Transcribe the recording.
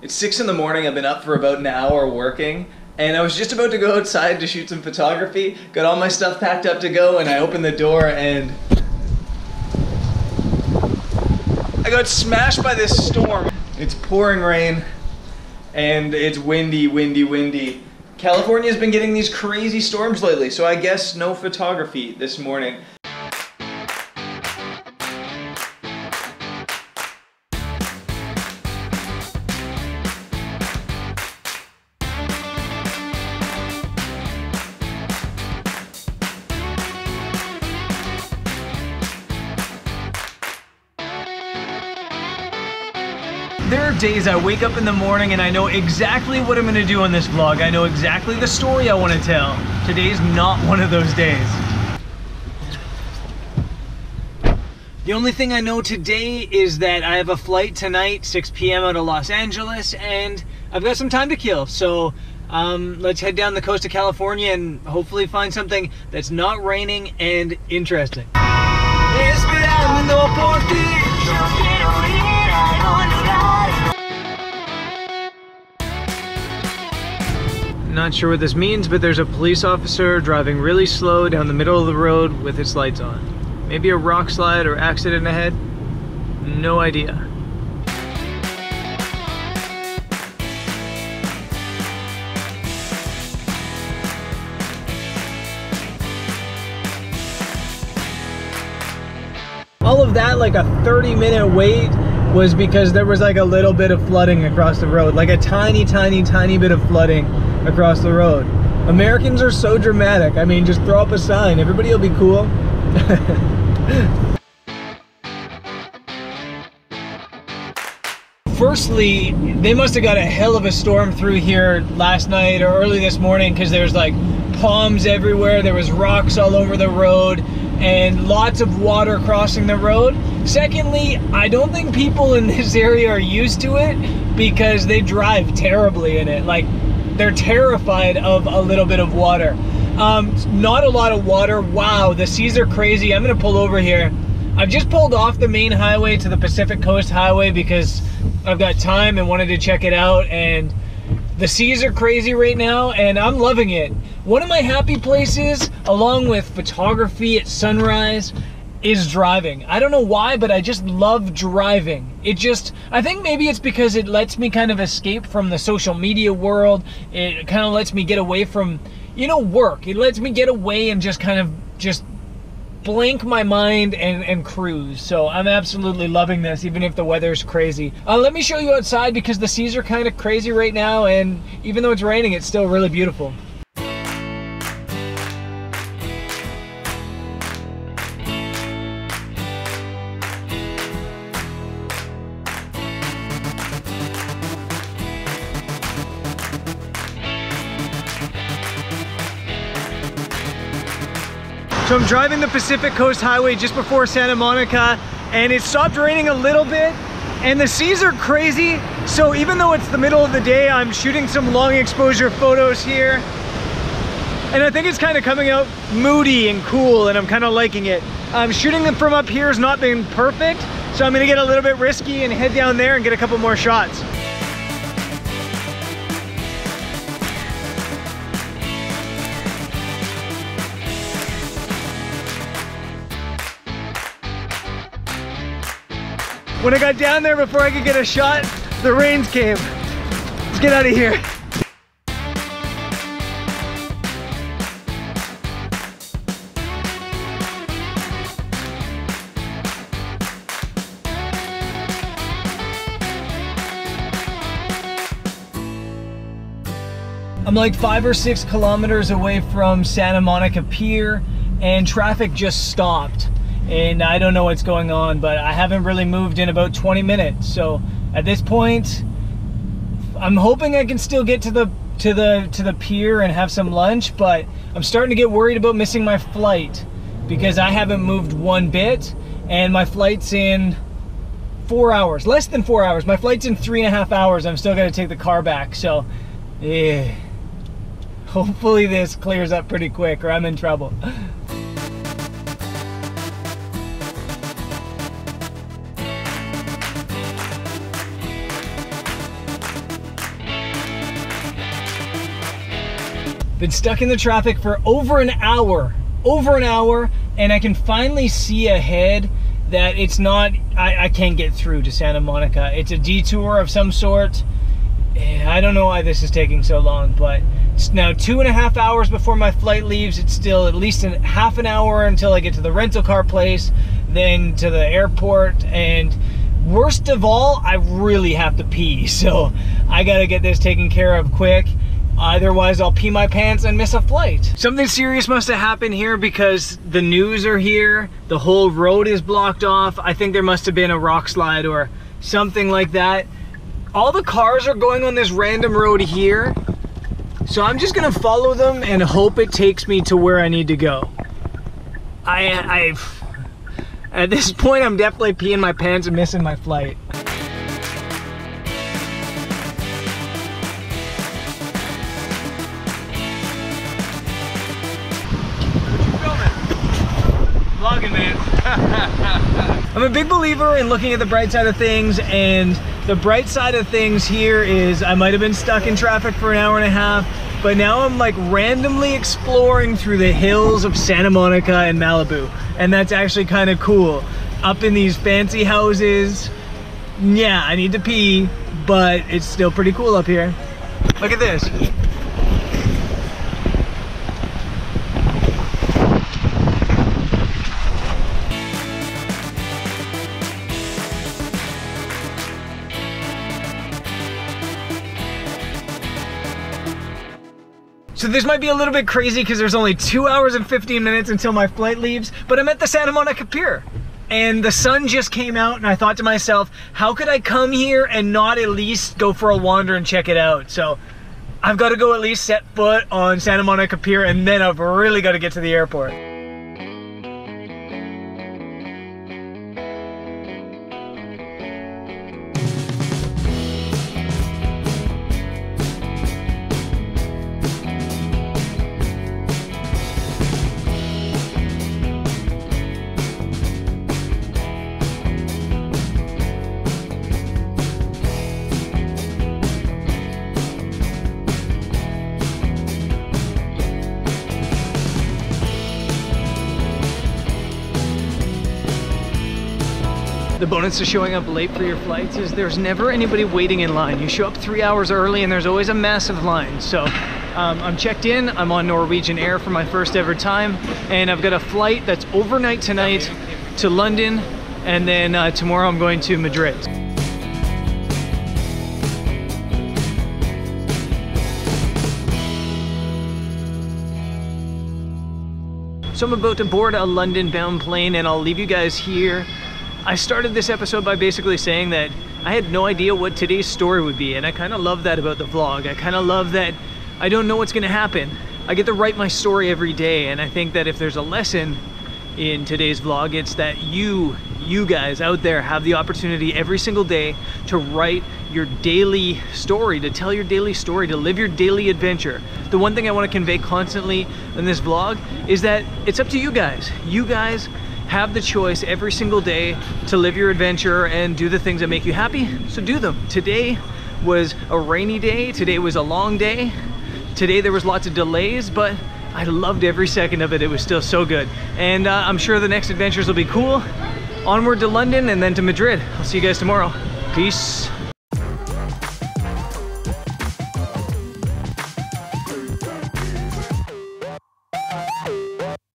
It's 6 in the morning, I've been up for about an hour working, and I was just about to go outside to shoot some photography, got all my stuff packed up to go, and I opened the door and I got smashed by this storm. It's pouring rain and it's windy, windy, windy. California's been getting these crazy storms lately, so I guess no photography this morning. There are days I wake up in the morning and I know exactly what I'm gonna do on this vlog. I know exactly the story I wanna tell. Today's not one of those days. The only thing I know today is that I have a flight tonight, 6 p.m. out of Los Angeles, and I've got some time to kill. So let's head down the coast of California and hopefully find something that's not raining and interesting. Not sure what this means, but there's a police officer driving really slow down the middle of the road with his lights on. Maybe a rock slide or accident ahead? No idea. All of that, like a 30-minute wait, was because there was like a little bit of flooding across the road. Like a tiny, tiny, tiny bit of flooding across the road. Americans are so dramatic. I mean, just throw up a sign. Everybody will be cool. Firstly, they must have got a hell of a storm through here last night or early this morning, because there's like palms everywhere. There was rocks all over the road and lots of water crossing the road. Secondly, I don't think people in this area are used to it because they drive terribly in it. Like, they're terrified of a little bit of water. Not a lot of water. Wow, the seas are crazy. I'm gonna pull over here. I've just pulled off the main highway to the Pacific Coast Highway because I've got time and wanted to check it out, and the seas are crazy right now and I'm loving it. One of my happy places, along with photography at sunrise, is driving. I don't know why, but I just love driving. I think maybe it's because it lets me kind of escape from the social media world. It kind of lets me get away from, you know, work. It lets me get away and just kind of just blank my mind and cruise. So I'm absolutely loving this, even if the weather's crazy. Let me show you outside because the seas are kind of crazy right now, and even though it's raining, it's still really beautiful. So I'm driving the Pacific Coast Highway just before Santa Monica, and it stopped raining a little bit, and the seas are crazy. So even though it's the middle of the day, I'm shooting some long exposure photos here. And I think it's kind of coming out moody and cool, and I'm kind of liking it. Shooting them from up here has not been perfect, so I'm gonna get a little bit risky and head down there and get a couple more shots. When I got down there, before I could get a shot, the rains came. Let's get out of here. I'm like 5 or 6 kilometers away from Santa Monica Pier, and traffic just stopped. And I don't know what's going on, but I haven't really moved in about 20 minutes. So at this point, I'm hoping I can still get to the pier and have some lunch, but I'm starting to get worried about missing my flight because I haven't moved one bit, and my flight's in 4 hours, less than 4 hours. My flight's in 3.5 hours. I'm still gonna take the car back. So yeah, hopefully this clears up pretty quick or I'm in trouble. Been stuck in the traffic for over an hour, and I can finally see ahead that it's not, I can't get through to Santa Monica. It's a detour of some sort. I don't know why this is taking so long, but it's now 2.5 hours before my flight leaves. It's still at least half an hour until I get to the rental car place, then to the airport, and worst of all, I really have to pee, so I gotta get this taken care of quick. Otherwise, I'll pee my pants and miss a flight. Something serious must have happened here because the news are here. The whole road is blocked off. I think there must have been a rock slide or something like that. All the cars are going on this random road here. So I'm just gonna follow them and hope it takes me to where I need to go. At this point, I'm definitely peeing my pants and missing my flight. Vlogging, man. I'm a big believer in looking at the bright side of things, and the bright side of things here is I might have been stuck in traffic for an hour and a half, but now I'm like randomly exploring through the hills of Santa Monica and Malibu, and that's actually kind of cool. Up in these fancy houses. Yeah, I need to pee, but it's still pretty cool up here. Look at this. So this might be a little bit crazy because there's only 2 hours and 15 minutes until my flight leaves, but I'm at the Santa Monica Pier. And the sun just came out, and I thought to myself, how could I come here and not at least go for a wander and check it out? So I've got to go at least set foot on Santa Monica Pier, and then I've really got to get to the airport. The bonus to showing up late for your flights is there's never anybody waiting in line. You show up 3 hours early and there's always a massive line. So I'm checked in, I'm on Norwegian Air for my first ever time, and I've got a flight that's overnight tonight to London, and then tomorrow I'm going to Madrid. So I'm about to board a London-bound plane, and I'll leave you guys here. I started this episode by basically saying that I had no idea what today's story would be, and I kind of love that about the vlog. I kind of love that I don't know what's going to happen. I get to write my story every day, and I think that if there's a lesson in today's vlog, it's that you guys out there have the opportunity every single day to write your daily story, to tell your daily story, to live your daily adventure. The one thing I want to convey constantly in this vlog is that it's up to you guys. You guys have the choice every single day to live your adventure and do the things that make you happy, so do them. Today was a rainy day, today was a long day, today there was lots of delays, but I loved every second of it. It was still so good. And I'm sure the next adventures will be cool. Onward to London and then to Madrid. I'll see you guys tomorrow. Peace.